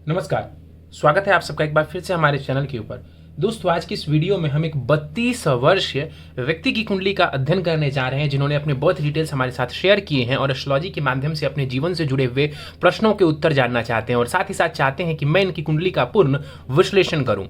नमस्कार। स्वागत है आप सबका एक बार फिर से हमारे चैनल के ऊपर। दोस्तों, आज की इस वीडियो में हम एक 32 वर्षीय व्यक्ति की कुंडली का अध्ययन करने जा रहे हैं, जिन्होंने अपने बर्थ डिटेल्स हमारे साथ शेयर किए हैं और एस्ट्रोलॉजी के माध्यम से अपने जीवन से जुड़े हुए प्रश्नों के उत्तर जानना चाहते हैं और साथ ही साथ चाहते हैं कि मैं इनकी कुंडली का पूर्ण विश्लेषण करूं।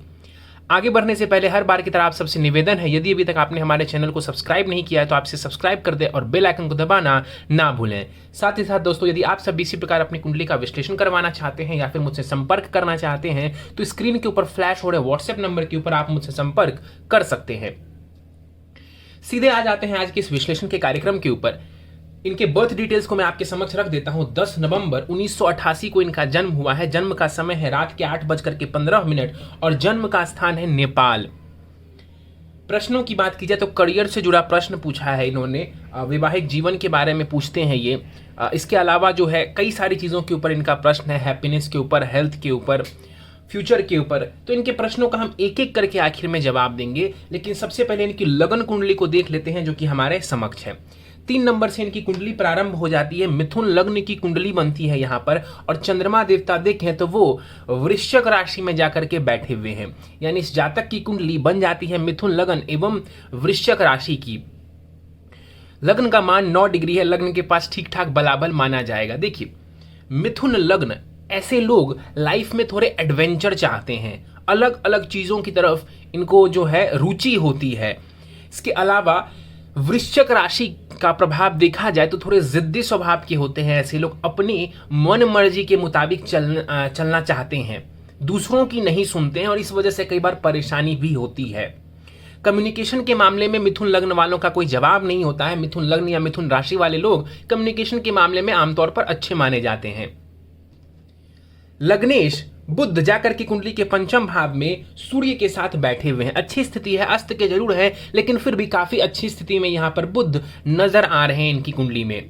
आगे बढ़ने से पहले हर बार की तरह आप सबसे निवेदन है, यदि अभी तक आपने हमारे चैनल को सब्सक्राइब नहीं किया है तो आपसे सब्सक्राइब कर दें और बेल आइकन को दबाना ना भूलें। साथ ही साथ दोस्तों, यदि आप सब इसी प्रकार अपनी कुंडली का विश्लेषण करवाना चाहते हैं या फिर मुझसे संपर्क करना चाहते हैं तो स्क्रीन के ऊपर फ्लैश हो रहे व्हाट्सएप नंबर के ऊपर आप मुझसे संपर्क कर सकते हैं। सीधे आ जाते हैं आज के इस विश्लेषण के कार्यक्रम के ऊपर। इनके बर्थ डिटेल्स को मैं आपके समक्ष रख देता हूं। 10 नवंबर 1988 को इनका जन्म हुआ है। जन्म का समय है रात के 8:15 और जन्म का स्थान है नेपाल। प्रश्नों की बात की जाए तो करियर से जुड़ा प्रश्न पूछा है इन्होंने। वैवाहिक जीवन के बारे में पूछते हैं ये। इसके अलावा जो है कई सारी चीज़ों के ऊपर इनका प्रश्न है, हैप्पीनेस के ऊपर, हेल्थ के ऊपर, फ्यूचर के ऊपर। तो इनके प्रश्नों का हम एक एक करके आखिर में जवाब देंगे, लेकिन सबसे पहले इनकी लगन कुंडली को देख लेते हैं जो कि हमारे समक्ष है। 3 नंबर से इनकी कुंडली प्रारंभ हो जाती है। मिथुन लग्न की कुंडली बनती है यहाँ पर और चंद्रमा देवता देखें तो वो वृश्चिक राशि में जाकर के बैठे हुए हैं, यानी इस जातक की कुंडली बन जाती है मिथुन लग्न एवं वृश्चिक राशि की। लग्न का मान 9 डिग्री है। लग्न के पास ठीक ठाक बलाबल माना जाएगा। देखिए, मिथुन लग्न ऐसे लोग लाइफ में थोड़े एडवेंचर चाहते हैं, अलग अलग चीजों की तरफ इनको जो है रुचि होती है। इसके अलावा वृश्चिक राशि का प्रभाव देखा जाए तो थोड़े जिद्दी स्वभाव के होते हैं। ऐसे लोग अपनी मन मर्जी के मुताबिक चलना चाहते हैं, दूसरों की नहीं सुनते हैं और इस वजह से कई बार परेशानी भी होती है। कम्युनिकेशन के मामले में मिथुन लग्न वालों का कोई जवाब नहीं होता है। मिथुन लग्न या मिथुन राशि वाले लोग कम्युनिकेशन के मामले में आमतौर पर अच्छे माने जाते हैं। लग्नेश बुध जाकर की कुंडली के पंचम भाव में सूर्य के साथ बैठे हुए हैं। अच्छी स्थिति है, अस्त के जरूर है, लेकिन फिर भी काफी अच्छी स्थिति में यहां पर बुध नजर आ रहे हैं इनकी कुंडली में।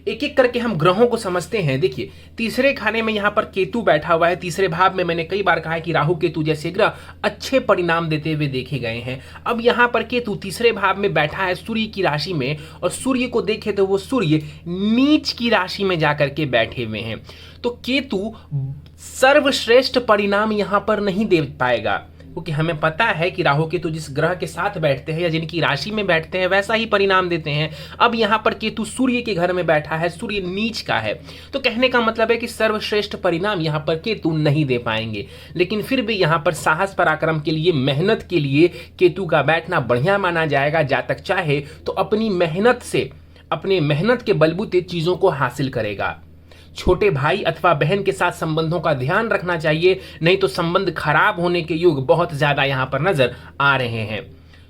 एक एक करके हम ग्रहों को समझते हैं। देखिए, तीसरे खाने में यहां पर केतु बैठा हुआ है। तीसरे भाव में मैंने कई बार कहा है कि राहु केतु जैसे ग्रह अच्छे परिणाम देते हुए देखे गए हैं। अब यहां पर केतु तीसरे भाव में बैठा है सूर्य की राशि में और सूर्य को देखे तो वो सूर्य नीच की राशि में जाकर के बैठे हुए हैं। तो केतु सर्वश्रेष्ठ परिणाम यहां पर नहीं दे पाएगा, क्योंकि हमें पता है कि राहु केतु जिस ग्रह के साथ बैठते हैं या जिनकी राशि में बैठते हैं वैसा ही परिणाम देते हैं। अब यहां पर केतु सूर्य के घर में बैठा है, सूर्य नीच का है, तो कहने का मतलब है कि सर्वश्रेष्ठ परिणाम यहां पर केतु नहीं दे पाएंगे। लेकिन फिर भी यहां पर साहस पराक्रम के लिए, मेहनत के लिए केतु का बैठना बढ़िया माना जाएगा। जातक चाहे तो अपनी मेहनत से, अपने मेहनत के बलबूते चीजों को हासिल करेगा। छोटे भाई अथवा बहन के साथ संबंधों का ध्यान रखना चाहिए, नहीं तो संबंध खराब होने के योग बहुत ज्यादा यहां पर नजर आ रहे हैं।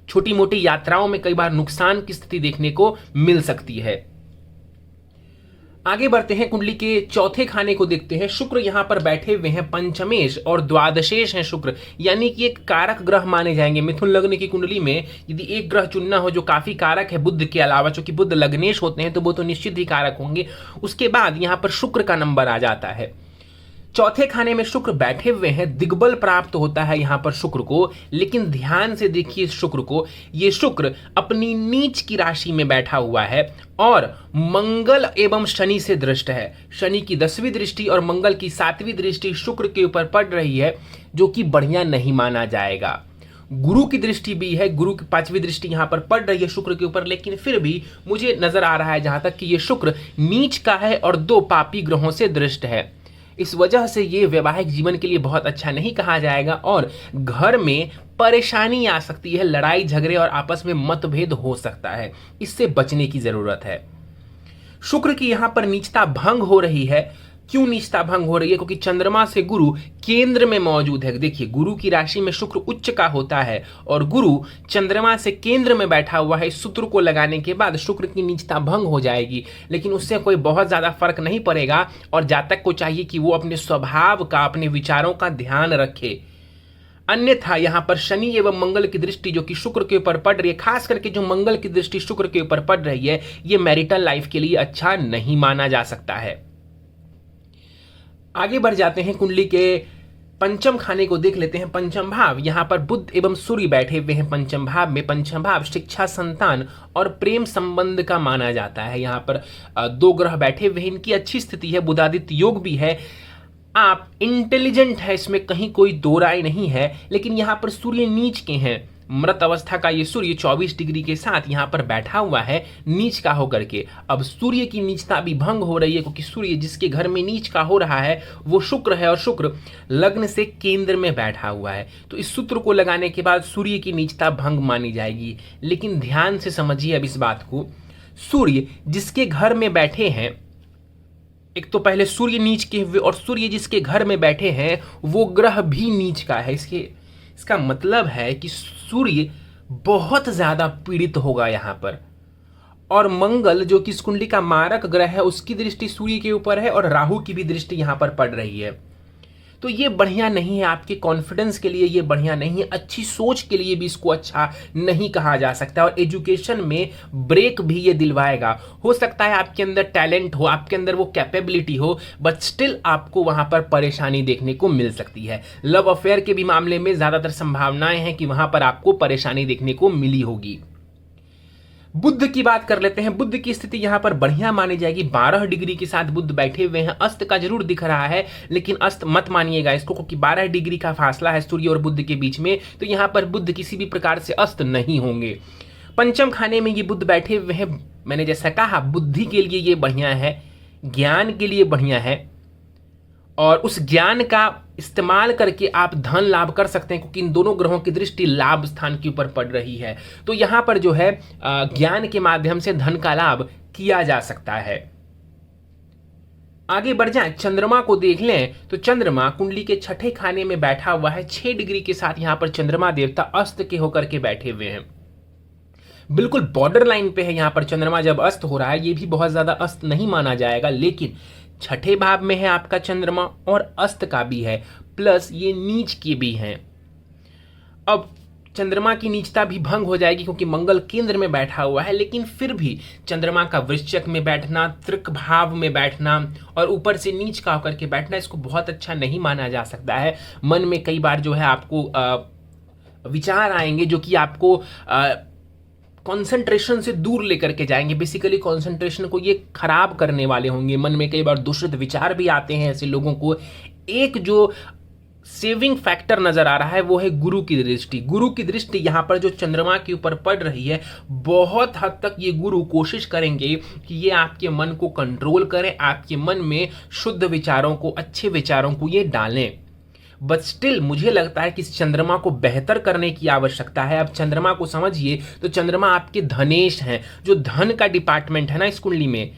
छोटी मोटी यात्राओं में कई बार नुकसान की स्थिति देखने को मिल सकती है। आगे बढ़ते हैं, कुंडली के चौथे खाने को देखते हैं। शुक्र यहां पर बैठे हुए हैं पंचमेश और द्वादशेश हैं शुक्र, यानी कि एक कारक ग्रह माने जाएंगे। मिथुन लग्न की कुंडली में यदि एक ग्रह चुनना हो जो काफी कारक है बुध के अलावा, चूंकि बुध लग्नेश होते हैं तो वो तो निश्चित ही कारक होंगे, उसके बाद यहां पर शुक्र का नंबर आ जाता है। चौथे खाने में शुक्र बैठे हुए हैं, दिग्बल प्राप्त होता है यहां पर शुक्र को। लेकिन ध्यान से देखिए इस शुक्र को, ये शुक्र अपनी नीच की राशि में बैठा हुआ है और मंगल एवं शनि से दृष्ट है। शनि की 10वीं दृष्टि और मंगल की 7वीं दृष्टि शुक्र के ऊपर पड़ रही है, जो कि बढ़िया नहीं माना जाएगा। गुरु की दृष्टि भी है, गुरु की 5वीं दृष्टि यहां पर पड़ रही है शुक्र के ऊपर, लेकिन फिर भी मुझे नजर आ रहा है जहां तक कि ये शुक्र नीच का है और 2 पापी ग्रहों से दृष्ट है। इस वजह से ये वैवाहिक जीवन के लिए बहुत अच्छा नहीं कहा जाएगा और घर में परेशानी आ सकती है, लड़ाई झगड़े और आपस में मतभेद हो सकता है। इससे बचने की जरूरत है। शुक्र की यहां पर नीचता भंग हो रही है। क्यों नीचता भंग हो रही है? क्योंकि चंद्रमा से गुरु केंद्र में मौजूद है। देखिए, गुरु की राशि में शुक्र उच्च का होता है और गुरु चंद्रमा से केंद्र में बैठा हुआ है। इस सूत्र को लगाने के बाद शुक्र की नीचता भंग हो जाएगी, लेकिन उससे कोई बहुत ज्यादा फर्क नहीं पड़ेगा और जातक को चाहिए कि वो अपने स्वभाव का, अपने विचारों का ध्यान रखे। अन्यथा यहां पर शनि एवं मंगल की दृष्टि जो कि शुक्र के ऊपर पड़ रही है, खास करके जो मंगल की दृष्टि शुक्र के ऊपर पड़ रही है, ये मैरिटल लाइफ के लिए अच्छा नहीं माना जा सकता है। आगे बढ़ जाते हैं, कुंडली के पंचम खाने को देख लेते हैं। पंचम भाव, यहां पर बुध एवं सूर्य बैठे हुए हैं पंचम भाव में। पंचम भाव शिक्षा, संतान और प्रेम संबंध का माना जाता है। यहां पर 2 ग्रह बैठे हुए हैं, इनकी अच्छी स्थिति है, बुधादित्य योग भी है। आप इंटेलिजेंट है, इसमें कहीं कोई दो राय नहीं है, लेकिन यहाँ पर सूर्य नीच के हैं। मृत अवस्था का ये सूर्य 24 डिग्री के साथ यहाँ पर बैठा हुआ है नीच का होकर के। अब सूर्य की नीचता भी भंग हो रही है, क्योंकि सूर्य जिसके घर में नीच का हो रहा है वो शुक्र है, और शुक्र लग्न से केंद्र में बैठा हुआ है। तो इस सूत्र को लगाने के बाद सूर्य की नीचता भंग मानी जाएगी। लेकिन ध्यान से समझिए अब इस बात को, सूर्य जिसके घर में बैठे हैं, एक तो पहले सूर्य नीच के हुए, और सूर्य जिसके घर में बैठे हैं वो ग्रह भी नीच का है। इसका मतलब है कि सूर्य बहुत ज्यादा पीड़ित होगा यहां पर। और मंगल जो कि इस कुंडली का मारक ग्रह है, उसकी दृष्टि सूर्य के ऊपर है, और राहु की भी दृष्टि यहां पर पड़ रही है। तो ये बढ़िया नहीं है, आपके कॉन्फिडेंस के लिए ये बढ़िया नहीं है, अच्छी सोच के लिए भी इसको अच्छा नहीं कहा जा सकता। और एजुकेशन में ब्रेक भी ये दिलवाएगा। हो सकता है आपके अंदर टैलेंट हो, आपके अंदर वो कैपेबिलिटी हो, बट स्टिल आपको वहां पर परेशानी देखने को मिल सकती है। लव अफेयर के भी मामले में ज्यादातर संभावनाएं हैं कि वहां पर आपको परेशानी देखने को मिली होगी। बुध की बात कर लेते हैं। बुध की स्थिति यहां पर बढ़िया मानी जाएगी। 12 डिग्री के साथ बुध बैठे हुए हैं। अस्त का जरूर दिख रहा है, लेकिन अस्त मत मानिएगा इसको, क्योंकि 12 डिग्री का फासला है सूर्य और बुध के बीच में। तो यहां पर बुध किसी भी प्रकार से अस्त नहीं होंगे। पंचम खाने में ये बुध बैठे हुए हैं। मैंने जैसा कहा, बुद्धि के लिए ये बढ़िया है, ज्ञान के लिए बढ़िया है, और उस ज्ञान का इस्तेमाल करके आप धन लाभ कर सकते हैं, क्योंकि इन दोनों ग्रहों की दृष्टि लाभ स्थान के ऊपर पड़ रही है। तो यहां पर जो है ज्ञान के माध्यम से धन का लाभ किया जा सकता है। आगे बढ़ जाएं, चंद्रमा को देख लें तो चंद्रमा कुंडली के छठे खाने में बैठा हुआ है। 6 डिग्री के साथ यहां पर चंद्रमा देवता अस्त के होकर के बैठे हुए हैं। बिल्कुल बॉर्डर लाइन पे है यहां पर चंद्रमा जब अस्त हो रहा है। ये भी बहुत ज्यादा अस्त नहीं माना जाएगा, लेकिन छठे भाव में है आपका चंद्रमा, और अस्त का भी है, प्लस ये नीच के भी हैं। अब चंद्रमा की नीचता भी भंग हो जाएगी, क्योंकि मंगल केंद्र में बैठा हुआ है, लेकिन फिर भी चंद्रमा का वृश्चिक में बैठना, तृक भाव में बैठना, और ऊपर से नीच का होकर के बैठना, इसको बहुत अच्छा नहीं माना जा सकता है। मन में कई बार जो है आपको विचार आएंगे जो कि आपको कंसंट्रेशन से दूर लेकर के जाएंगे। बेसिकली कंसंट्रेशन को ये खराब करने वाले होंगे। मन में कई बार दूषित विचार भी आते हैं ऐसे लोगों को। एक जो सेविंग फैक्टर नजर आ रहा है वो है गुरु की दृष्टि। गुरु की दृष्टि यहाँ पर जो चंद्रमा के ऊपर पड़ रही है, बहुत हद तक ये गुरु कोशिश करेंगे कि ये आपके मन को कंट्रोल करें, आपके मन में शुद्ध विचारों को, अच्छे विचारों को ये डालें। बट स्टिल मुझे लगता है कि इस चंद्रमा को बेहतर करने की आवश्यकता है। अब चंद्रमा को समझिए तो चंद्रमा आपके धनेश हैं, जो धन का डिपार्टमेंट है ना इस कुंडली में,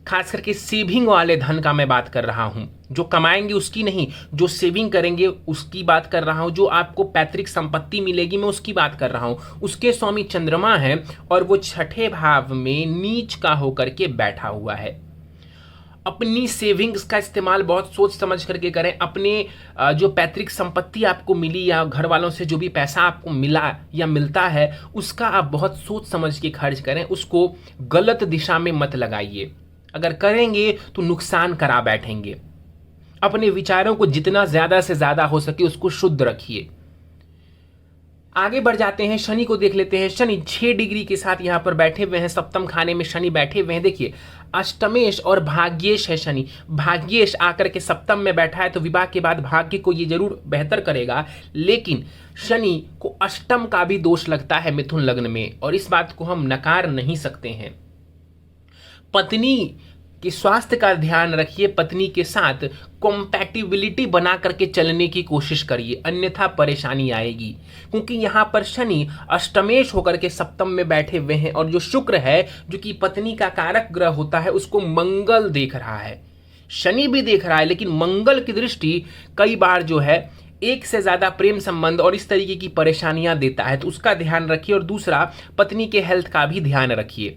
खास करके सेविंग वाले धन का मैं बात कर रहा हूं। जो कमाएंगे उसकी नहीं, जो सेविंग करेंगे उसकी बात कर रहा हूं। जो आपको पैतृक संपत्ति मिलेगी मैं उसकी बात कर रहा हूं। उसके स्वामी चंद्रमा है, और वो छठे भाव में नीच का होकर के बैठा हुआ है। अपनी सेविंग्स का इस्तेमाल बहुत सोच समझ करके करें। अपने जो पैतृक संपत्ति आपको मिली या घर वालों से जो भी पैसा आपको मिला या मिलता है, उसका आप बहुत सोच समझ के खर्च करें। उसको गलत दिशा में मत लगाइए। अगर करेंगे तो नुकसान करा बैठेंगे। अपने विचारों को जितना ज्यादा से ज्यादा हो सके उसको शुद्ध रखिए। आगे बढ़ जाते हैं, शनि को देख लेते हैं। शनि 6 डिग्री के साथ यहां पर बैठे हुए हैं। सप्तम खाने में शनि बैठे हुए हैं। देखिए, अष्टमेश और भाग्येश है शनि। भाग्येश आकर के सप्तम में बैठा है, तो विवाह के बाद भाग्य को ये जरूर बेहतर करेगा, लेकिन शनि को अष्टम का भी दोष लगता है मिथुन लग्न में, और इस बात को हम नकार नहीं सकते हैं। पत्नी कि स्वास्थ्य का ध्यान रखिए। पत्नी के साथ कॉम्पैटिबिलिटी बना करके चलने की कोशिश करिए, अन्यथा परेशानी आएगी। क्योंकि यहां पर शनि अष्टमेश होकर के सप्तम में बैठे हुए हैं, और जो शुक्र है जो कि पत्नी का कारक ग्रह होता है, उसको मंगल देख रहा है। शनि भी देख रहा है, लेकिन मंगल की दृष्टि कई बार जो है एक से ज्यादा प्रेम संबंध और इस तरीके की परेशानियां देता है, तो उसका ध्यान रखिए। और दूसरा, पत्नी के हेल्थ का भी ध्यान रखिए।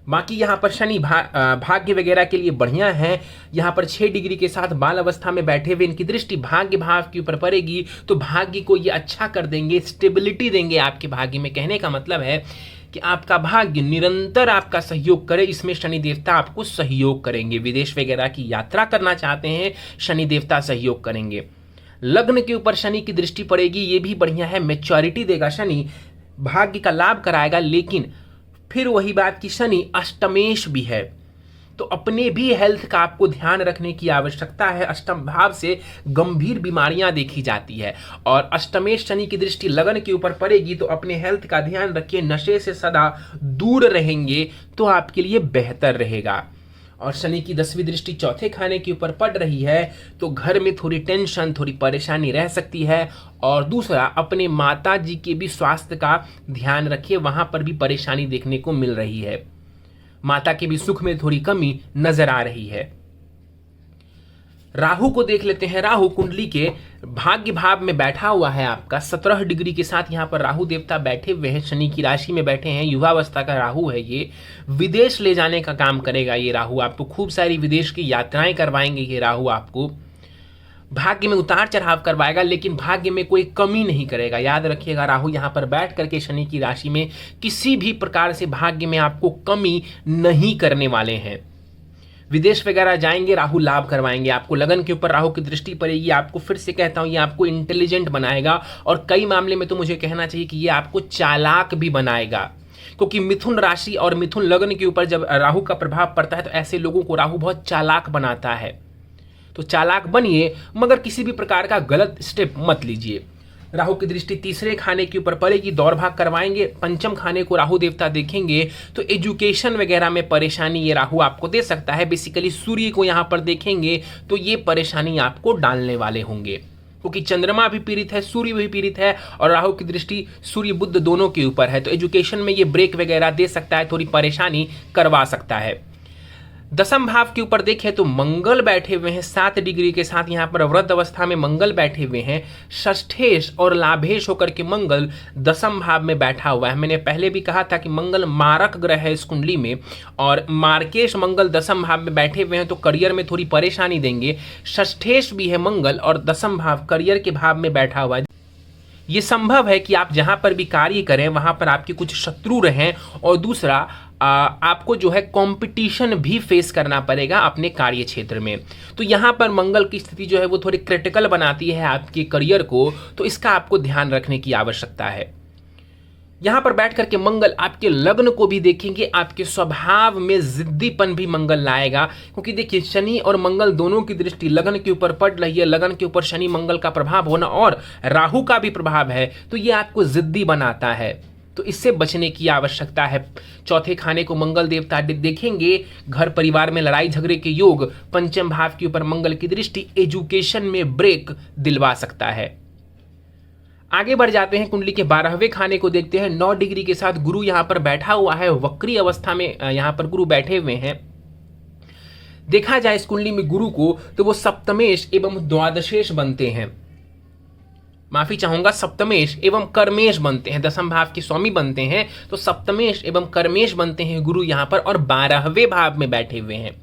बाकी यहाँ पर शनि भाग्य वगैरह के लिए बढ़िया है। यहाँ पर 6 डिग्री के साथ बाल अवस्था में बैठे हुए, इनकी दृष्टि भाग्य भाव के ऊपर पड़ेगी, तो भाग्य को ये अच्छा कर देंगे, स्टेबिलिटी देंगे आपके भाग्य में। कहने का मतलब है कि आपका भाग्य निरंतर आपका सहयोग करे, इसमें शनि देवता आपको सहयोग करेंगे। विदेश वगैरह की यात्रा करना चाहते हैं, शनि देवता सहयोग करेंगे। लग्न के ऊपर शनि की दृष्टि पड़ेगी, ये भी बढ़िया है। मैच्योरिटी देगा शनि, भाग्य का लाभ कराएगा, लेकिन फिर वही बात कि शनि अष्टमेश भी है, तो तो अपने भी हेल्थ का आपको ध्यान रखने की आवश्यकता है। अष्टम भाव से गंभीर बीमारियां देखी जाती है और अष्टमेश शनि की दृष्टि लगन के ऊपर पड़ेगी, तो अपने हेल्थ का ध्यान रखिए, नशे से सदा दूर रहेंगे तो आपके लिए बेहतर रहेगा। और शनि की 10वीं दृष्टि चौथे खाने के ऊपर पड़ रही है तो घर में थोड़ी टेंशन, थोड़ी परेशानी रह सकती है। और दूसरा, अपने माता जी के भी स्वास्थ्य का ध्यान रखिए, वहां पर भी परेशानी देखने को मिल रही है, माता के भी सुख में थोड़ी कमी नजर आ रही है। राहु को देख लेते हैं। राहु कुंडली के भाग्य भाव में बैठा हुआ है आपका 17 डिग्री के साथ। यहाँ पर राहु देवता बैठे हुए हैं, शनि की राशि में बैठे हैं, युवावस्था का राहु है ये। विदेश ले जाने का काम करेगा ये राहु, आपको खूब सारी विदेश की यात्राएं करवाएंगे ये राहु, आपको भाग्य में उतार चढ़ाव करवाएगा, लेकिन भाग्य में कोई कमी नहीं करेगा। याद रखिएगा, राहु यहाँ पर बैठ करके शनि की राशि में किसी भी प्रकार से भाग्य में आपको कमी नहीं करने वाले हैं। विदेश वगैरह जाएंगे, राहु लाभ करवाएंगे आपको। लगन के ऊपर राहु की दृष्टि पड़ेगी, आपको फिर से कहता हूं, ये आपको इंटेलिजेंट बनाएगा और कई मामले में तो मुझे कहना चाहिए कि ये आपको चालाक भी बनाएगा, क्योंकि मिथुन राशि और मिथुन लगन के ऊपर जब राहु का प्रभाव पड़ता है तो ऐसे लोगों को राहु बहुत चालाक बनाता है। तो चालाक बनिए, मगर किसी भी प्रकार का गलत स्टेप मत लीजिए। राहु की दृष्टि तीसरे खाने के ऊपर पड़ेगी, दौड़ भाग करवाएंगे। पंचम खाने को राहु देवता देखेंगे तो एजुकेशन वगैरह में परेशानी ये राहु आपको दे सकता है। बेसिकली सूर्य को यहाँ पर देखेंगे तो ये परेशानी आपको डालने वाले होंगे, क्योंकि चंद्रमा भी पीड़ित है, सूर्य भी पीड़ित है और राहु की दृष्टि सूर्य बुध दोनों के ऊपर है। तो एजुकेशन में ये ब्रेक वगैरह दे सकता है, थोड़ी परेशानी करवा सकता है। दसम भाव के ऊपर देखें तो मंगल बैठे हुए हैं 7 डिग्री के साथ, यहाँ पर वृद्ध अवस्था में मंगल बैठे हुए हैं। षष्ठेश और लाभेश होकर के मंगल दसम भाव में बैठा हुआ है। मैंने पहले भी कहा था कि मंगल मारक ग्रह है इस कुंडली में, और मार्केश मंगल दसम भाव में बैठे हुए हैं तो करियर में थोड़ी परेशानी देंगे। षष्ठेश भी है मंगल और दसम भाव करियर के भाव में बैठा हुआ है। ये संभव है कि आप जहां पर भी कार्य करें वहां पर आपके कुछ शत्रु रहें, और दूसरा आपको जो है कंपटीशन भी फेस करना पड़ेगा अपने कार्य क्षेत्र में। तो यहाँ पर मंगल की स्थिति जो है वो थोड़ी क्रिटिकल बनाती है आपके करियर को, तो इसका आपको ध्यान रखने की आवश्यकता है। यहाँ पर बैठ करके मंगल आपके लग्न को भी देखेंगे, आपके स्वभाव में जिद्दीपन भी मंगल लाएगा, क्योंकि देखिए शनि और मंगल दोनों की दृष्टि लगन के ऊपर पड़ रही है। लगन के ऊपर शनि मंगल का प्रभाव होना और राहु का भी प्रभाव है, तो ये आपको जिद्दी बनाता है, तो इससे बचने की आवश्यकता है। चौथे खाने को मंगल देवता देखेंगे, घर परिवार में लड़ाई झगड़े के योग। पंचम भाव के ऊपर मंगल की दृष्टि एजुकेशन में ब्रेक दिलवा सकता है। आगे बढ़ जाते हैं, कुंडली के 12वें खाने को देखते हैं। 9 डिग्री के साथ गुरु यहाँ पर बैठा हुआ है, वक्री अवस्था में यहाँ पर गुरु बैठे हुए हैं। देखा जाए इस कुंडली में गुरु को तो वो सप्तमेश एवं द्वादशेश बनते हैं, माफी चाहूंगा, सप्तमेश एवं कर्मेश बनते हैं। दसम भाव के स्वामी बनते हैं तो सप्तमेश एवं कर्मेश बनते हैं गुरु यहाँ पर, और 12वें भाव में बैठे हुए हैं।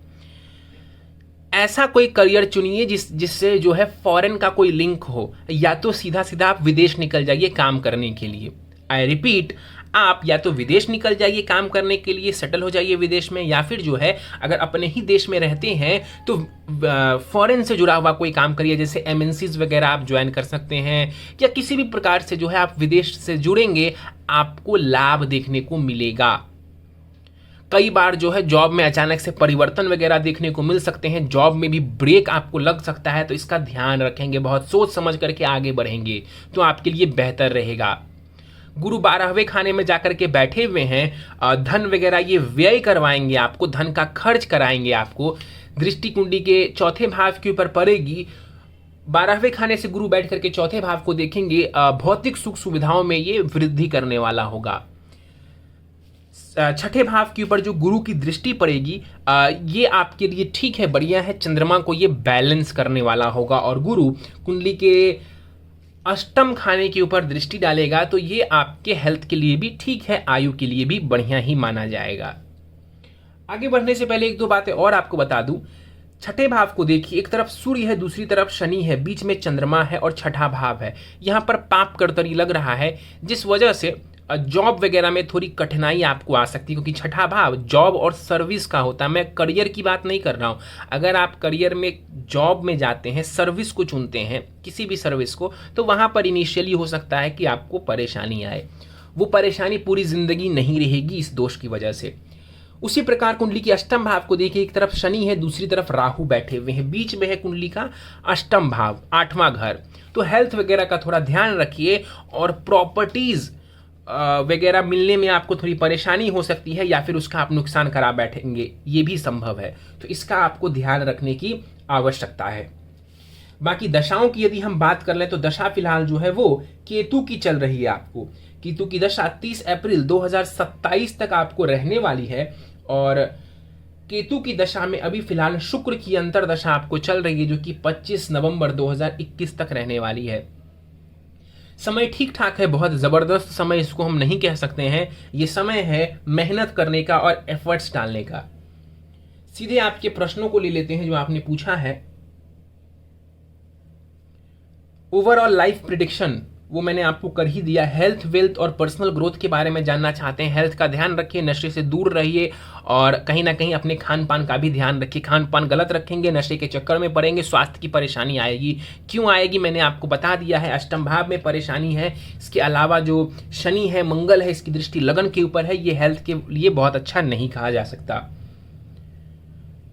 ऐसा कोई करियर चुनिए जिससे जो है फॉरेन का कोई लिंक हो, या तो सीधा सीधा आप विदेश निकल जाइए काम करने के लिए। आई रिपीट, आप या तो विदेश निकल जाइए काम करने के लिए, सेटल हो जाइए विदेश में, या फिर जो है अगर अपने ही देश में रहते हैं तो फॉरेन से जुड़ा हुआ कोई काम करिए, जैसे एमएनसीज वगैरह आप ज्वाइन कर सकते हैं, या किसी भी प्रकार से जो है आप विदेश से जुड़ेंगे, आपको लाभ देखने को मिलेगा। कई बार जो है जॉब में अचानक से परिवर्तन वगैरह देखने को मिल सकते हैं, जॉब में भी ब्रेक आपको लग सकता है, तो इसका ध्यान रखेंगे, बहुत सोच समझ करके आगे बढ़ेंगे तो आपके लिए बेहतर रहेगा। गुरु 12वें खाने में जाकर के बैठे हुए हैं, धन वगैरह ये व्यय करवाएंगे आपको, धन का खर्च कराएंगे आपको। दृष्टि कुंडली के चौथे भाव के ऊपर पड़ेगी। 12वें खाने से गुरु बैठ करके चौथे भाव को देखेंगे, भौतिक सुख सुविधाओं में ये वृद्धि करने वाला होगा। छठे भाव के ऊपर जो गुरु की दृष्टि पड़ेगी, ये आपके लिए ठीक है, बढ़िया है, चंद्रमा को ये बैलेंस करने वाला होगा। और गुरु कुंडली के अष्टम खाने के ऊपर दृष्टि डालेगा तो ये आपके हेल्थ के लिए भी ठीक है, आयु के लिए भी बढ़िया ही माना जाएगा। आगे बढ़ने से पहले 1-2 बातें और आपको बता दूं। छठे भाव को देखिए, एक तरफ सूर्य है, दूसरी तरफ शनि है, बीच में चंद्रमा है और छठा भाव है। यहाँ पर पाप कर्तरी लग रहा है, जिस वजह से जॉब वगैरह में थोड़ी कठिनाई आपको आ सकती है, क्योंकि छठा भाव जॉब और सर्विस का होता है। मैं करियर की बात नहीं कर रहा हूँ। अगर आप करियर में जॉब में जाते हैं, सर्विस को चुनते हैं, किसी भी सर्विस को, तो वहाँ पर इनिशियली हो सकता है कि आपको परेशानी आए। वो परेशानी पूरी जिंदगी नहीं रहेगी इस दोष की वजह से। उसी प्रकार कुंडली की अष्टम भाव को देखिए, एक तरफ शनि है, दूसरी तरफ राहु बैठे हुए हैं, बीच में है कुंडली का अष्टम भाव, 8वां घर। तो हेल्थ वगैरह का थोड़ा ध्यान रखिए, और प्रॉपर्टीज वगैरह मिलने में आपको थोड़ी परेशानी हो सकती है, या फिर उसका आप नुकसान करा बैठेंगे, ये भी संभव है। तो इसका आपको ध्यान रखने की आवश्यकता है। बाकी दशाओं की यदि हम बात कर लें तो दशा फिलहाल जो है वो केतु की चल रही है। आपको केतु की दशा 30 अप्रैल 2027 तक आपको रहने वाली है, और केतु की दशा में अभी फिलहाल शुक्र की अंतर दशा आपको चल रही है, जो कि 25 नवंबर 2021 तक रहने वाली है। समय ठीक ठाक है, बहुत जबरदस्त समय इसको हम नहीं कह सकते हैं। ये समय है मेहनत करने का और एफर्ट्स डालने का। सीधे आपके प्रश्नों को ले लेते हैं जो आपने पूछा है। ओवरऑल लाइफ प्रिडिक्शन वो मैंने आपको कर ही दिया। हेल्थ, वेल्थ और पर्सनल ग्रोथ के बारे में जानना चाहते हैं, हेल्थ का ध्यान रखिए, नशे से दूर रहिए, और कहीं ना कहीं अपने खान पान का भी ध्यान रखिए। खान पान गलत रखेंगे, नशे के चक्कर में पड़ेंगे, स्वास्थ्य की परेशानी आएगी। क्यों आएगी मैंने आपको बता दिया है, अष्टम भाव में परेशानी है। इसके अलावा जो शनि है, मंगल है, इसकी दृष्टि लगन के ऊपर है, ये हेल्थ के लिए बहुत अच्छा नहीं कहा जा सकता।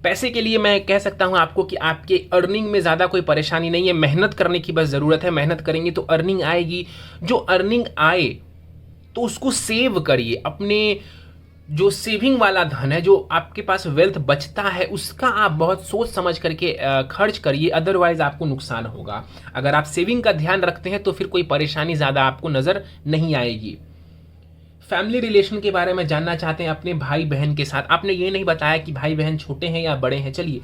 पैसे के लिए मैं कह सकता हूं आपको कि आपके अर्निंग में ज़्यादा कोई परेशानी नहीं है, मेहनत करने की बस ज़रूरत है। मेहनत करेंगे तो अर्निंग आएगी। जो अर्निंग आए तो उसको सेव करिए। अपने जो सेविंग वाला धन है, जो आपके पास वेल्थ बचता है, उसका आप बहुत सोच समझ करके खर्च करिए, अदरवाइज आपको नुकसान होगा। अगर आप सेविंग का ध्यान रखते हैं तो फिर कोई परेशानी ज़्यादा आपको नज़र नहीं आएगी। फैमिली रिलेशन के बारे में जानना चाहते हैं अपने भाई बहन के साथ। आपने ये नहीं बताया कि भाई बहन छोटे हैं या बड़े हैं। चलिए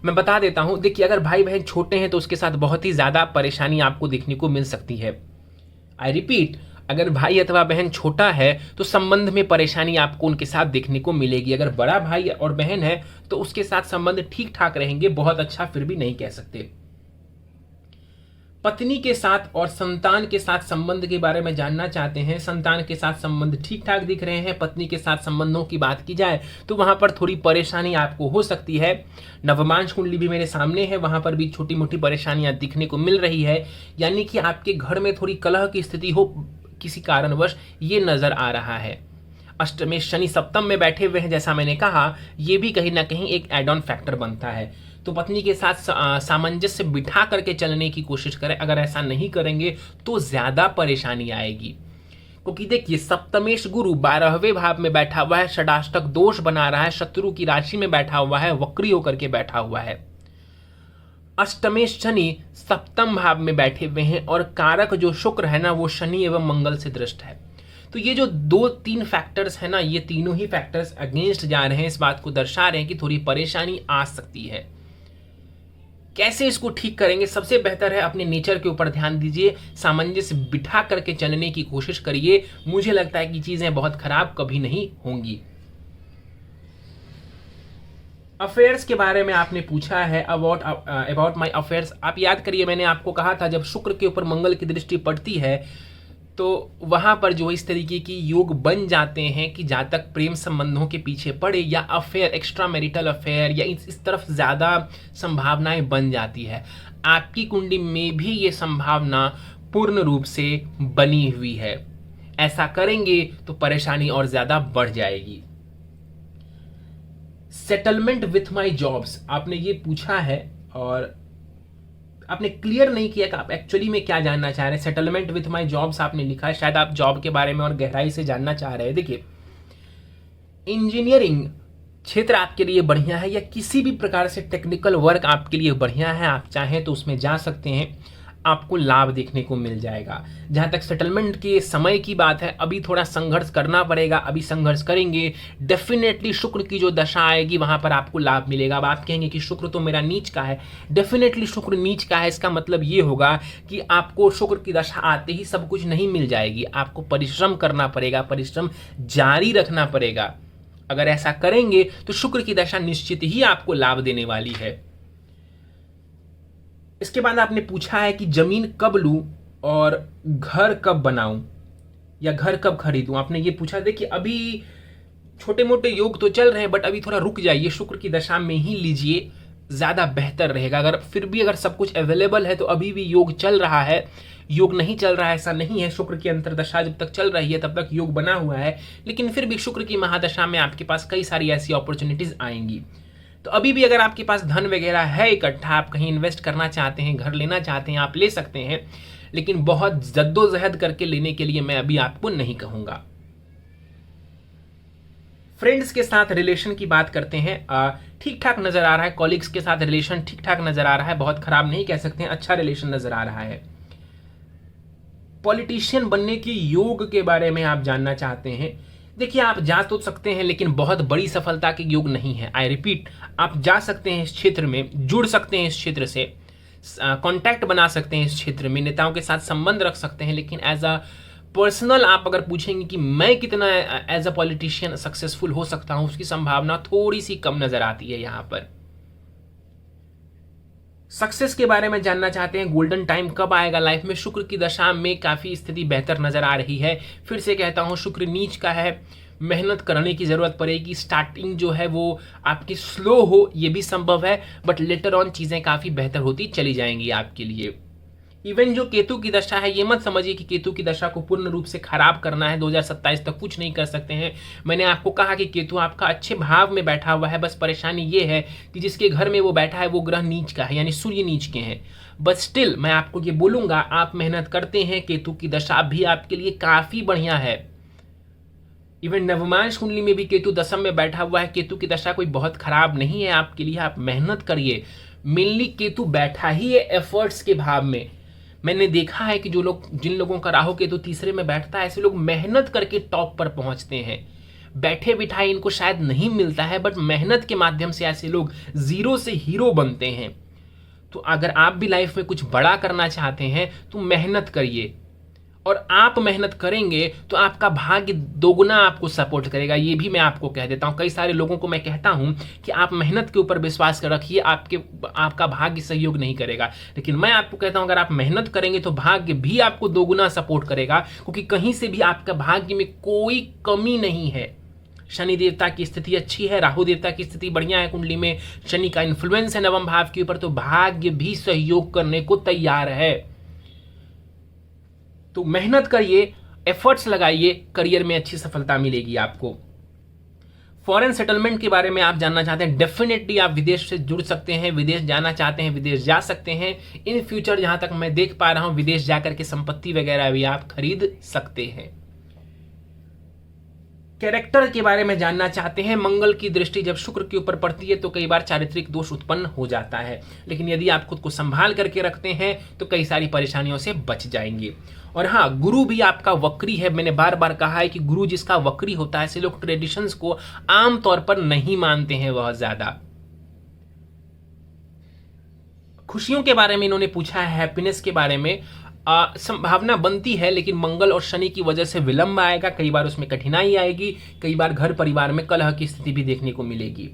मैं बता देता हूं। देखिए, अगर भाई बहन छोटे हैं तो उसके साथ बहुत ही ज़्यादा परेशानी आपको देखने को मिल सकती है। आई रिपीट, अगर भाई अथवा बहन छोटा है तो संबंध में परेशानी आपको उनके साथ देखने को मिलेगी। अगर बड़ा भाई और बहन है तो उसके साथ संबंध ठीक ठाक रहेंगे, बहुत अच्छा फिर भी नहीं कह सकते। पत्नी के साथ और संतान के साथ संबंध के बारे में जानना चाहते हैं। संतान के साथ संबंध ठीक ठाक दिख रहे हैं। पत्नी के साथ संबंधों की बात की जाए तो वहां पर थोड़ी परेशानी आपको हो सकती है। नवमांश कुंडली भी मेरे सामने है, वहां पर भी छोटी मोटी परेशानियां दिखने को मिल रही है। यानी कि आपके घर में थोड़ी कलह की स्थिति हो किसी कारणवश, ये नजर आ रहा है। अष्टमेश शनि सप्तम में बैठे हुए हैं, जैसा मैंने कहा, ये भी कहीं ना कहीं एक एड ऑन फैक्टर बनता है। तो पत्नी के साथ सामंजस्य बिठा करके चलने की कोशिश करें। अगर ऐसा नहीं करेंगे तो ज्यादा परेशानी आएगी, क्योंकि देखिए सप्तमेश गुरु 12वें भाव में बैठा हुआ है, षडाष्टक दोष बना रहा है, शत्रु की राशि में बैठा हुआ है, वक्री होकर के बैठा हुआ है। अष्टमेश शनि सप्तम भाव में बैठे हुए हैं, और कारक जो शुक्र है ना, वो शनि एवं मंगल से दृष्ट है। तो ये जो 2-3 फैक्टर्स है ना, ये तीनों ही फैक्टर्स अगेंस्ट जा रहे हैं, इस बात को दर्शा रहे हैं कि थोड़ी परेशानी आ सकती है। कैसे इसको ठीक करेंगे? सबसे बेहतर है अपने नेचर के ऊपर ध्यान दीजिए, सामंजस्य बिठा करके चलने की कोशिश करिए। मुझे लगता है कि चीजें बहुत खराब कभी नहीं होंगी। अफेयर्स के बारे में आपने पूछा है, अबाउट माय अफेयर्स। आप याद करिए, मैंने आपको कहा था जब शुक्र के ऊपर मंगल की दृष्टि पड़ती है तो वहां पर जो इस तरीके की योग बन जाते हैं कि जातक प्रेम संबंधों के पीछे पड़े, या अफेयर, एक्स्ट्रा मैरिटल अफेयर, या इस तरफ ज्यादा संभावनाएं बन जाती है। आपकी कुंडली में भी ये संभावना पूर्ण रूप से बनी हुई है। ऐसा करेंगे तो परेशानी और ज्यादा बढ़ जाएगी। सेटलमेंट विथ माई जॉब्स आपने ये पूछा है, और आपने क्लियर नहीं किया कि आप एक्चुअली में क्या जानना चाह रहे हैं। सेटलमेंट विथ माई जॉब्स आपने लिखा है, शायद आप जॉब के बारे में और गहराई से जानना चाह रहे हैं। देखिए, इंजीनियरिंग क्षेत्र आपके लिए बढ़िया है, या किसी भी प्रकार से टेक्निकल वर्क आपके लिए बढ़िया है। आप चाहें तो उसमें जा सकते हैं, आपको लाभ देखने को मिल जाएगा। जहां तक सेटलमेंट के समय की बात है, अभी थोड़ा संघर्ष करना पड़ेगा, अभी संघर्ष करेंगे। डेफिनेटली शुक्र की जो दशा आएगी वहां पर आपको लाभ मिलेगा। अब आप कहेंगे कि शुक्र तो मेरा नीच का है। डेफिनेटली शुक्र नीच का है, इसका मतलब ये होगा कि आपको शुक्र की दशा आते ही सब कुछ नहीं मिल जाएगी। आपको परिश्रम करना पड़ेगा, परिश्रम जारी रखना पड़ेगा। अगर ऐसा करेंगे तो शुक्र की दशा निश्चित ही आपको लाभ देने वाली है। इसके बाद आपने पूछा है कि जमीन कब लूं और घर कब बनाऊं या घर कब खरीदूं। आपने ये पूछा। देखिए, अभी छोटे मोटे योग तो चल रहे हैं, बट अभी थोड़ा रुक जाइए, शुक्र की दशा में ही लीजिए। ज़्यादा बेहतर रहेगा। अगर फिर भी अगर सब कुछ अवेलेबल है तो अभी भी योग चल रहा है, योग नहीं चल रहा है ऐसा नहीं है। शुक्र की अंतर्दशा जब तक चल रही है तब तक योग बना हुआ है, लेकिन फिर भी शुक्र की महादशा में आपके पास कई सारी ऐसी अपॉर्चुनिटीज आएंगी। तो अभी भी अगर आपके पास धन वगैरह है इकट्ठा, आप कहीं इन्वेस्ट करना चाहते हैं, घर लेना चाहते हैं, आप ले सकते हैं, लेकिन बहुत जद्दोजहद करके लेने के लिए मैं अभी आपको नहीं कहूंगा। फ्रेंड्स के साथ रिलेशन की बात करते हैं, ठीक ठाक नजर आ रहा है। कॉलीग्स के साथ रिलेशन ठीक ठाक नजर आ रहा है, बहुत खराब नहीं कह सकते हैं, अच्छा रिलेशन नजर आ रहा है। पॉलिटिशियन बनने के योग के बारे में आप जानना चाहते हैं, देखिए आप जा तो सकते हैं लेकिन बहुत बड़ी सफलता के योग नहीं है। आई रिपीट, आप जा सकते हैं इस क्षेत्र में, जुड़ सकते हैं इस क्षेत्र से, कांटेक्ट बना सकते हैं इस क्षेत्र में, नेताओं के साथ संबंध रख सकते हैं, लेकिन एज अ पर्सनल आप अगर पूछेंगे कि मैं कितना एज अ पॉलिटिशियन सक्सेसफुल हो सकता हूं, उसकी संभावना थोड़ी सी कम नजर आती है। यहां पर सक्सेस के बारे में जानना चाहते हैं, गोल्डन टाइम कब आएगा लाइफ में, शुक्र की दशा में काफी स्थिति बेहतर नजर आ रही है। फिर से कहता हूं, शुक्र नीच का है, मेहनत करने की जरूरत पड़ेगी। स्टार्टिंग जो है वो आपकी स्लो हो, ये भी संभव है, बट लेटर ऑन चीजें काफी बेहतर होती चली जाएंगी आपके लिए। इवन जो केतु की दशा है, ये मत समझिए कि केतु की दशा को पूर्ण रूप से खराब करना है, 2027 तक कुछ नहीं कर सकते हैं। मैंने आपको कहा कि केतु आपका अच्छे भाव में बैठा हुआ है, बस परेशानी ये है कि जिसके घर में वो बैठा है वो ग्रह नीच का है, यानी सूर्य नीच के हैं। बट स्टिल मैं आपको ये बोलूंगा, आप मेहनत करते हैं, केतु की दशा भी आपके लिए काफी बढ़िया है। इवन नवमांश कुंडली में भी केतु दशम में बैठा हुआ है, केतु की दशा कोई बहुत खराब नहीं है आपके लिए, आप मेहनत करिए। मेनली केतु बैठा ही है एफर्ट्स के भाव में। मैंने देखा है कि जिन लोगों का राहु केतु तीसरे में बैठता है, ऐसे लोग मेहनत करके टॉप पर पहुंचते हैं। बैठे बिठाए इनको शायद नहीं मिलता है, बट मेहनत के माध्यम से ऐसे लोग जीरो से हीरो बनते हैं। तो अगर आप भी लाइफ में कुछ बड़ा करना चाहते हैं तो मेहनत करिए, और आप मेहनत करेंगे तो आपका भाग्य दोगुना आपको सपोर्ट करेगा। ये भी मैं आपको कह देता हूं, कई सारे लोगों को मैं कहता हूं कि आप मेहनत के ऊपर विश्वास कर रखिए, आपका भाग्य सहयोग नहीं करेगा, लेकिन मैं आपको कहता हूं अगर आप मेहनत करेंगे तो भाग्य भी आपको दोगुना सपोर्ट करेगा, क्योंकि कहीं से भी आपका भाग्य में कोई कमी नहीं है। शनि देवता की स्थिति अच्छी है, राहु देवता की स्थिति बढ़िया है कुंडली में, शनि का इन्फ्लुएंस है नवम भाव के ऊपर, तो भाग्य भी सहयोग करने को तैयार है। तो मेहनत करिए, एफर्ट्स लगाइए, करियर में अच्छी सफलता मिलेगी आपको। फॉरेन सेटलमेंट के बारे में आप जानना चाहते हैं, डेफिनेटली आप विदेश से जुड़ सकते हैं, विदेश जाना चाहते हैं, विदेश जा सकते हैं। इन फ्यूचर जहां तक मैं देख पा रहा हूं, विदेश जाकर के संपत्ति वगैरह भी आप खरीद सकते हैं। कैरेक्टर के बारे में जानना चाहते हैं, मंगल की दृष्टि जब शुक्र के ऊपर पड़ती है तो कई बार चारित्रिक दोष उत्पन्न हो जाता है, लेकिन यदि आप खुद को संभाल करके रखते हैं तो कई सारी परेशानियों से बच जाएंगे। और हाँ, गुरु भी आपका वक्री है। मैंने बार बार कहा है कि गुरु जिसका वक्री होता है, ऐसे लोग ट्रेडिशंस को आमतौर पर नहीं मानते हैं बहुत ज्यादा। खुशियों के बारे में इन्होंने पूछा है, हैप्पीनेस के बारे में संभावना बनती है, लेकिन मंगल और शनि की वजह से विलंब आएगा, कई बार उसमें कठिनाई आएगी, कई बार घर परिवार में कलह की स्थिति भी देखने को मिलेगी।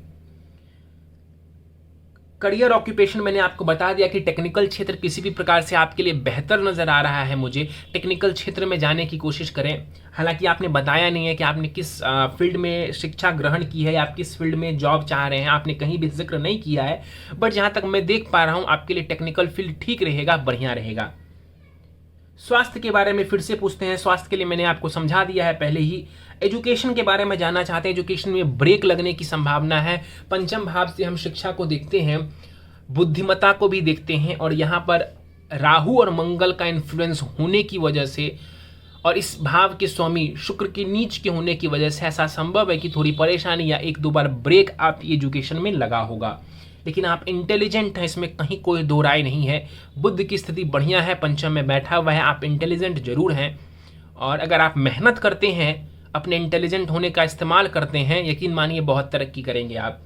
करियर ऑक्यूपेशन मैंने आपको बता दिया कि टेक्निकल क्षेत्र किसी भी प्रकार से आपके लिए बेहतर नजर आ रहा है मुझे, टेक्निकल क्षेत्र में जाने की कोशिश करें। हालांकि आपने बताया नहीं है कि आपने किस फील्ड में शिक्षा ग्रहण की है, आप किस फील्ड में जॉब चाह रहे हैं, आपने कहीं भी जिक्र नहीं किया है, बट जहां तक मैं देख पा रहा हूं आपके लिए टेक्निकल फील्ड ठीक रहेगा, बढ़िया रहेगा। स्वास्थ्य के बारे में फिर से पूछते हैं, स्वास्थ्य के लिए मैंने आपको समझा दिया है पहले ही। एजुकेशन के बारे में जानना चाहते हैं, एजुकेशन में ब्रेक लगने की संभावना है। पंचम भाव से हम शिक्षा को देखते हैं, बुद्धिमत्ता को भी देखते हैं, और यहाँ पर राहु और मंगल का इन्फ्लुएंस होने की वजह से और इस भाव के स्वामी शुक्र के नीच के होने की वजह से ऐसा संभव है कि थोड़ी परेशानी या एक दो बार ब्रेक आपकी एजुकेशन में लगा होगा, लेकिन आप इंटेलिजेंट हैं, इसमें कहीं कोई दो राय नहीं है। बुद्ध की स्थिति बढ़िया है, पंचम में बैठा हुआ है, आप इंटेलिजेंट जरूर हैं, और अगर आप मेहनत करते हैं, अपने इंटेलिजेंट होने का इस्तेमाल करते हैं, यकीन मानिए बहुत तरक्की करेंगे आप।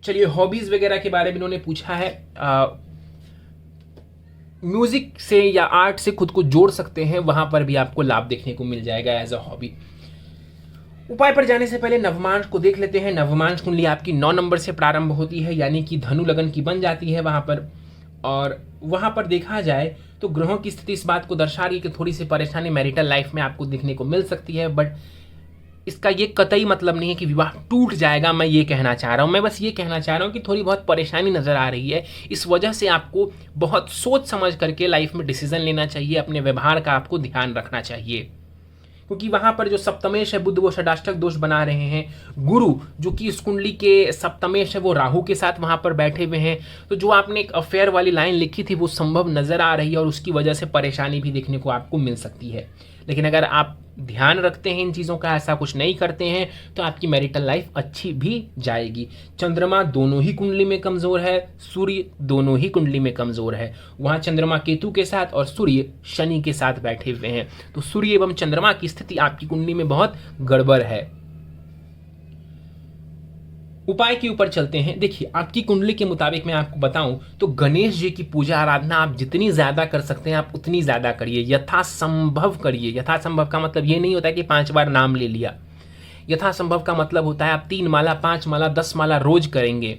चलिए, हॉबीज वगैरह के बारे में इन्होंने पूछा है। म्यूजिक से या आर्ट से खुद को जोड़ सकते हैं, वहां पर भी आपको लाभ देखने को मिल जाएगा एज अ हॉबी। उपाय पर जाने से पहले नवमांश को देख लेते हैं। नवमांश कुंडली आपकी 9 नंबर से प्रारंभ होती है, यानी कि धनु लगन की बन जाती है वहां पर, और वहां पर देखा जाए तो ग्रहों की स्थिति इस बात को दर्शा रही है कि थोड़ी सी परेशानी मैरिटल लाइफ में आपको देखने को मिल सकती है, बट इसका ये कतई मतलब नहीं है कि विवाह टूट जाएगा, मैं ये कहना चाह रहा हूँ। मैं बस ये कहना चाह रहा हूँ कि थोड़ी बहुत परेशानी नज़र आ रही है। इस वजह से आपको बहुत सोच समझ करके लाइफ में डिसीजन लेना चाहिए, अपने व्यवहार का आपको ध्यान रखना चाहिए, क्योंकि वहां पर जो सप्तमेश है बुध वो षडाष्टक दोष बना रहे हैं। गुरु जो कि इस कुंडली के सप्तमेश है वो राहु के साथ वहां पर बैठे हुए हैं। तो जो आपने एक अफेयर वाली लाइन लिखी थी वो संभव नजर आ रही है और उसकी वजह से परेशानी भी देखने को आपको मिल सकती है। लेकिन अगर आप ध्यान रखते हैं इन चीज़ों का, ऐसा कुछ नहीं करते हैं, तो आपकी मैरिटल लाइफ अच्छी भी जाएगी। चंद्रमा दोनों ही कुंडली में कमज़ोर है, सूर्य दोनों ही कुंडली में कमज़ोर है। वहाँ चंद्रमा केतु के साथ और सूर्य शनि के साथ बैठे हुए हैं। तो सूर्य एवं चंद्रमा की स्थिति आपकी कुंडली में बहुत गड़बड़ है। उपाय के ऊपर चलते हैं। देखिए, आपकी कुंडली के मुताबिक मैं आपको बताऊं तो गणेश जी की पूजा आराधना आप जितनी ज़्यादा कर सकते हैं आप उतनी ज़्यादा करिए, यथासंभव करिए। यथासंभव का मतलब ये नहीं होता है कि 5 बार नाम ले लिया। यथासंभव का मतलब होता है आप 3 माला, 5 माला, 10 माला रोज करेंगे।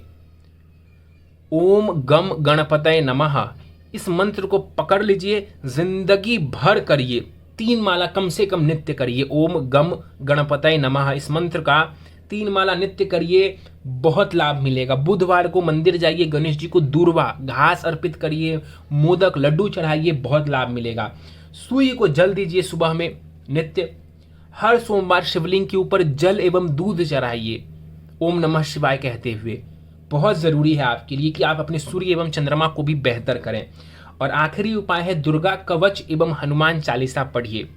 ओम गम गणपतये नमः, इस मंत्र को पकड़ लीजिए, जिंदगी भर करिए। 3 माला कम से कम नित्य करिए। ओम गम गणपतये नमः, इस मंत्र का 3 माला नित्य करिए, बहुत लाभ मिलेगा। बुधवार को मंदिर जाइए, गणेश जी को दूर्वा घास अर्पित करिए, मोदक लड्डू चढ़ाइए, बहुत लाभ मिलेगा। सूर्य को जल दीजिए सुबह में नित्य। हर सोमवार शिवलिंग के ऊपर जल एवं दूध चढ़ाइए ओम नमः शिवाय कहते हुए। बहुत जरूरी है आपके लिए कि आप अपने सूर्य एवं चंद्रमा को भी बेहतर करें। और आखिरी उपाय है दुर्गा कवच एवं हनुमान चालीसा पढ़िए।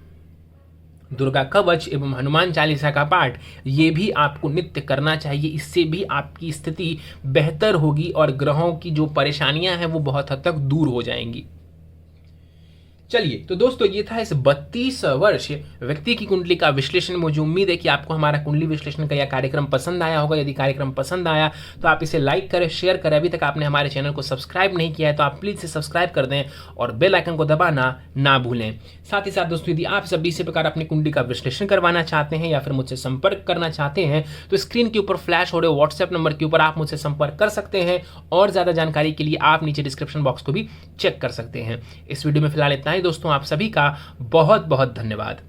दुर्गा कवच एवं हनुमान चालीसा का पाठ ये भी आपको नित्य करना चाहिए। इससे भी आपकी स्थिति बेहतर होगी और ग्रहों की जो परेशानियां हैं वो बहुत हद तक दूर हो जाएंगी। चलिए, तो दोस्तों ये था इस 32 वर्ष व्यक्ति की कुंडली का विश्लेषण। मुझे उम्मीद है कि आपको हमारा कुंडली विश्लेषण का यह कार्यक्रम पसंद आया होगा। यदि कार्यक्रम पसंद आया तो आप इसे लाइक करें, शेयर करें। अभी तक आपने हमारे चैनल को सब्सक्राइब नहीं किया है तो आप प्लीज इसे सब्सक्राइब कर दें और बेल आइकन को दबाना ना भूलें। साथ ही साथ दोस्तों, यदि आप सभी इसी प्रकार अपनी कुंडली का विश्लेषण करवाना चाहते हैं या फिर मुझसे संपर्क करना चाहते हैं तो स्क्रीन के ऊपर फ्लैश हो रहे व्हाट्सएप नंबर के ऊपर आप मुझसे संपर्क कर सकते हैं। और ज्यादा जानकारी के लिए आप नीचे डिस्क्रिप्शन बॉक्स को भी चेक कर सकते हैं। इस वीडियो में फिलहाल इतना ही दोस्तों। आप सभी का बहुत बहुत धन्यवाद।